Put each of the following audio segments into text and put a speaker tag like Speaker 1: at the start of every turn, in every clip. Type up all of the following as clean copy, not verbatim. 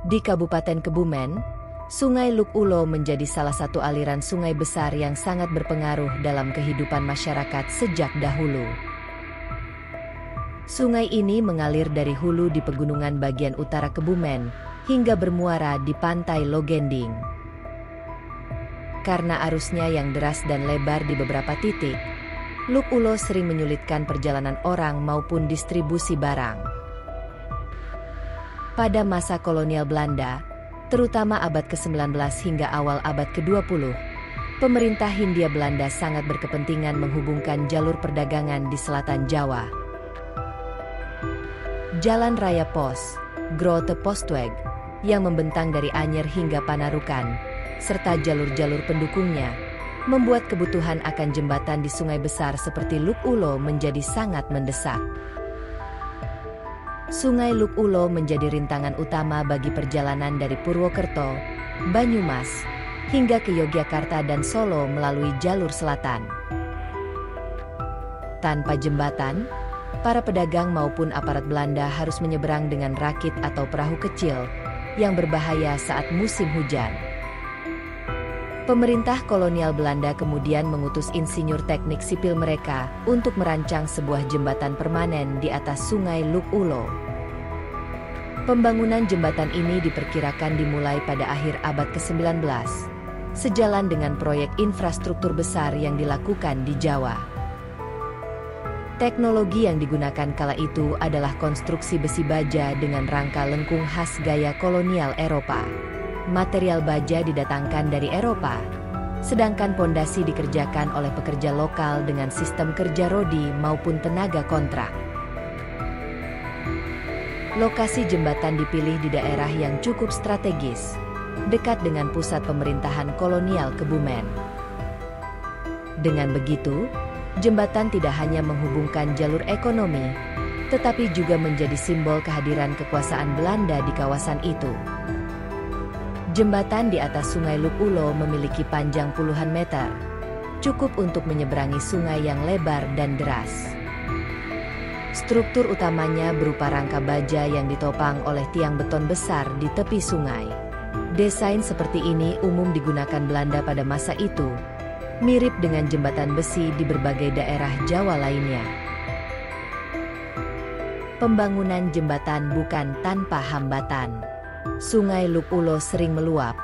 Speaker 1: Di Kabupaten Kebumen, Sungai Luk Ulo menjadi salah satu aliran sungai besar yang sangat berpengaruh dalam kehidupan masyarakat sejak dahulu. Sungai ini mengalir dari hulu di pegunungan bagian utara Kebumen, hingga bermuara di pantai Logending. Karena arusnya yang deras dan lebar di beberapa titik, Luk Ulo sering menyulitkan perjalanan orang maupun distribusi barang. Pada masa kolonial Belanda, terutama abad ke-19 hingga awal abad ke-20, pemerintah Hindia Belanda sangat berkepentingan menghubungkan jalur perdagangan di selatan Jawa. Jalan Raya Pos, Grote Postweg, yang membentang dari Anyer hingga Panarukan, serta jalur-jalur pendukungnya, membuat kebutuhan akan jembatan di sungai besar seperti Luk Ulo menjadi sangat mendesak. Sungai Luk Ulo menjadi rintangan utama bagi perjalanan dari Purwokerto, Banyumas, hingga ke Yogyakarta dan Solo melalui jalur selatan. Tanpa jembatan, para pedagang maupun aparat Belanda harus menyeberang dengan rakit atau perahu kecil, yang berbahaya saat musim hujan. Pemerintah kolonial Belanda kemudian mengutus insinyur teknik sipil mereka untuk merancang sebuah jembatan permanen di atas Sungai Luk Ulo. Pembangunan jembatan ini diperkirakan dimulai pada akhir abad ke-19, sejalan dengan proyek infrastruktur besar yang dilakukan di Jawa. Teknologi yang digunakan kala itu adalah konstruksi besi baja dengan rangka lengkung khas gaya kolonial Eropa. Material baja didatangkan dari Eropa, sedangkan pondasi dikerjakan oleh pekerja lokal dengan sistem kerja rodi maupun tenaga kontrak. Lokasi jembatan dipilih di daerah yang cukup strategis, dekat dengan pusat pemerintahan kolonial Kebumen. Dengan begitu, jembatan tidak hanya menghubungkan jalur ekonomi, tetapi juga menjadi simbol kehadiran kekuasaan Belanda di kawasan itu. Jembatan di atas Sungai Luk Ulo memiliki panjang puluhan meter, cukup untuk menyeberangi sungai yang lebar dan deras. Struktur utamanya berupa rangka baja yang ditopang oleh tiang beton besar di tepi sungai. Desain seperti ini umum digunakan Belanda pada masa itu, mirip dengan jembatan besi di berbagai daerah Jawa lainnya. Pembangunan jembatan bukan tanpa hambatan. Sungai Luk Ulo sering meluap,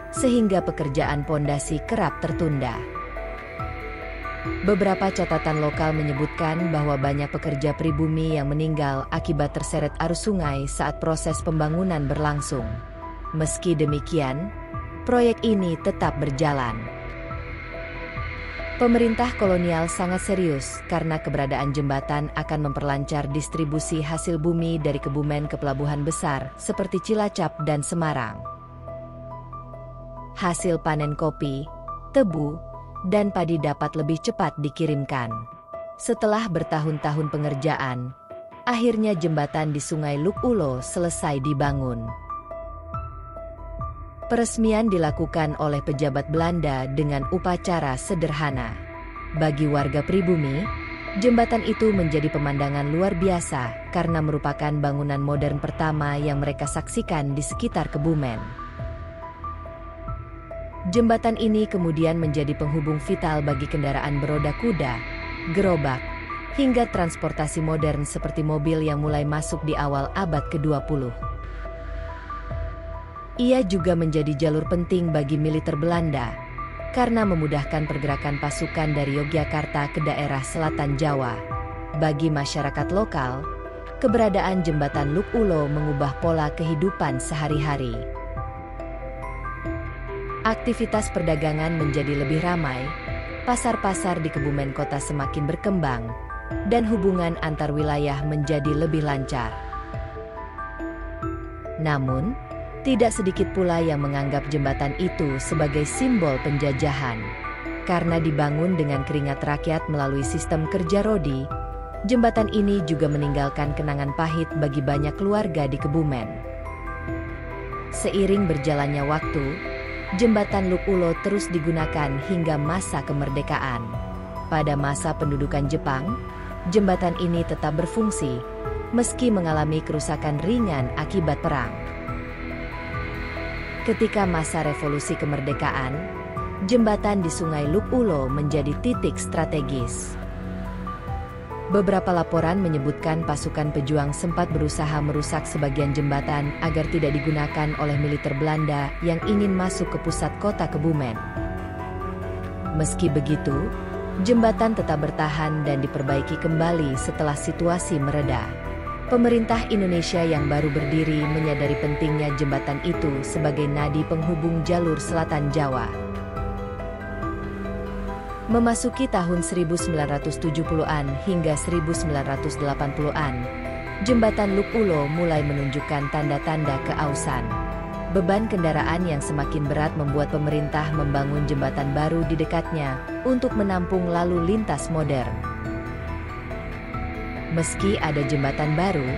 Speaker 1: sehingga pekerjaan pondasi kerap tertunda. Beberapa catatan lokal menyebutkan bahwa banyak pekerja pribumi yang meninggal akibat terseret arus sungai saat proses pembangunan berlangsung. Meski demikian, proyek ini tetap berjalan. Pemerintah kolonial sangat serius karena keberadaan jembatan akan memperlancar distribusi hasil bumi dari Kebumen ke pelabuhan besar seperti Cilacap dan Semarang. Hasil panen kopi, tebu, dan padi dapat lebih cepat dikirimkan. Setelah bertahun-tahun pengerjaan, akhirnya jembatan di Sungai Luk Ulo selesai dibangun. Peresmian dilakukan oleh pejabat Belanda dengan upacara sederhana. Bagi warga pribumi, jembatan itu menjadi pemandangan luar biasa karena merupakan bangunan modern pertama yang mereka saksikan di sekitar Kebumen. Jembatan ini kemudian menjadi penghubung vital bagi kendaraan beroda kuda, gerobak, hingga transportasi modern seperti mobil yang mulai masuk di awal abad ke-20. Ia juga menjadi jalur penting bagi militer Belanda, karena memudahkan pergerakan pasukan dari Yogyakarta ke daerah selatan Jawa. Bagi masyarakat lokal, keberadaan jembatan Luk Ulo mengubah pola kehidupan sehari-hari. Aktivitas perdagangan menjadi lebih ramai, pasar-pasar di Kebumen kota semakin berkembang, dan hubungan antar wilayah menjadi lebih lancar. Namun, tidak sedikit pula yang menganggap jembatan itu sebagai simbol penjajahan. Karena dibangun dengan keringat rakyat melalui sistem kerja rodi, jembatan ini juga meninggalkan kenangan pahit bagi banyak keluarga di Kebumen. Seiring berjalannya waktu, jembatan Luk Ulo terus digunakan hingga masa kemerdekaan. Pada masa pendudukan Jepang, jembatan ini tetap berfungsi, meski mengalami kerusakan ringan akibat perang. Ketika masa revolusi kemerdekaan, jembatan di Sungai Luk Ulo menjadi titik strategis. Beberapa laporan menyebutkan pasukan pejuang sempat berusaha merusak sebagian jembatan agar tidak digunakan oleh militer Belanda yang ingin masuk ke pusat kota Kebumen. Meski begitu, jembatan tetap bertahan dan diperbaiki kembali setelah situasi mereda. Pemerintah Indonesia yang baru berdiri menyadari pentingnya jembatan itu sebagai nadi penghubung jalur selatan Jawa. Memasuki tahun 1970-an hingga 1980-an, jembatan Luk Ulo mulai menunjukkan tanda-tanda keausan. Beban kendaraan yang semakin berat membuat pemerintah membangun jembatan baru di dekatnya untuk menampung lalu lintas modern. Meski ada jembatan baru,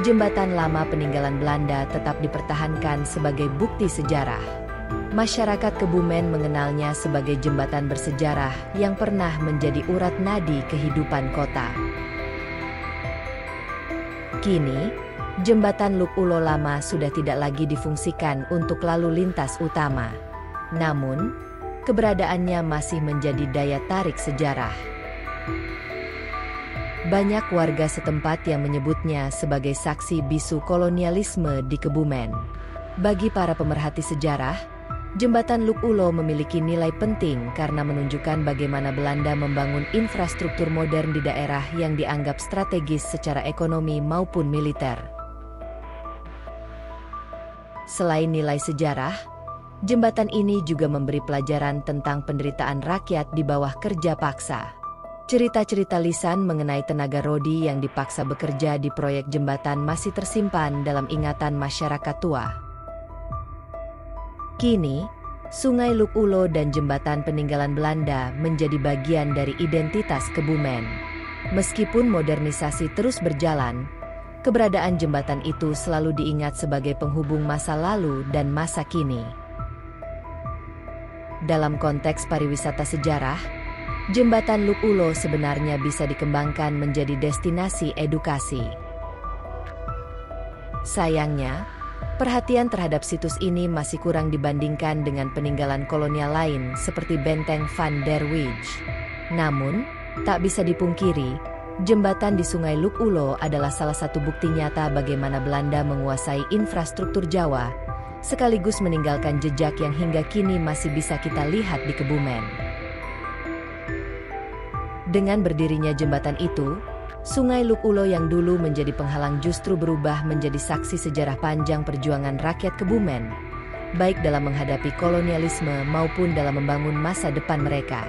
Speaker 1: jembatan lama peninggalan Belanda tetap dipertahankan sebagai bukti sejarah. Masyarakat Kebumen mengenalnya sebagai jembatan bersejarah yang pernah menjadi urat nadi kehidupan kota. Kini, jembatan Luk Ulo lama sudah tidak lagi difungsikan untuk lalu lintas utama. Namun, keberadaannya masih menjadi daya tarik sejarah. Banyak warga setempat yang menyebutnya sebagai saksi bisu kolonialisme di Kebumen. Bagi para pemerhati sejarah, jembatan Luk Ulo memiliki nilai penting karena menunjukkan bagaimana Belanda membangun infrastruktur modern di daerah yang dianggap strategis secara ekonomi maupun militer. Selain nilai sejarah, jembatan ini juga memberi pelajaran tentang penderitaan rakyat di bawah kerja paksa. Cerita-cerita lisan mengenai tenaga rodi yang dipaksa bekerja di proyek jembatan masih tersimpan dalam ingatan masyarakat tua. Kini, Sungai Luk Ulo dan jembatan peninggalan Belanda menjadi bagian dari identitas Kebumen. Meskipun modernisasi terus berjalan, keberadaan jembatan itu selalu diingat sebagai penghubung masa lalu dan masa kini. Dalam konteks pariwisata sejarah, jembatan Luk Ulo sebenarnya bisa dikembangkan menjadi destinasi edukasi. Sayangnya, perhatian terhadap situs ini masih kurang dibandingkan dengan peninggalan kolonial lain seperti Benteng Van der Wijk. Namun, tak bisa dipungkiri, jembatan di Sungai Luk Ulo adalah salah satu bukti nyata bagaimana Belanda menguasai infrastruktur Jawa, sekaligus meninggalkan jejak yang hingga kini masih bisa kita lihat di Kebumen. Dengan berdirinya jembatan itu, Sungai Luk Ulo yang dulu menjadi penghalang justru berubah menjadi saksi sejarah panjang perjuangan rakyat Kebumen, baik dalam menghadapi kolonialisme maupun dalam membangun masa depan mereka.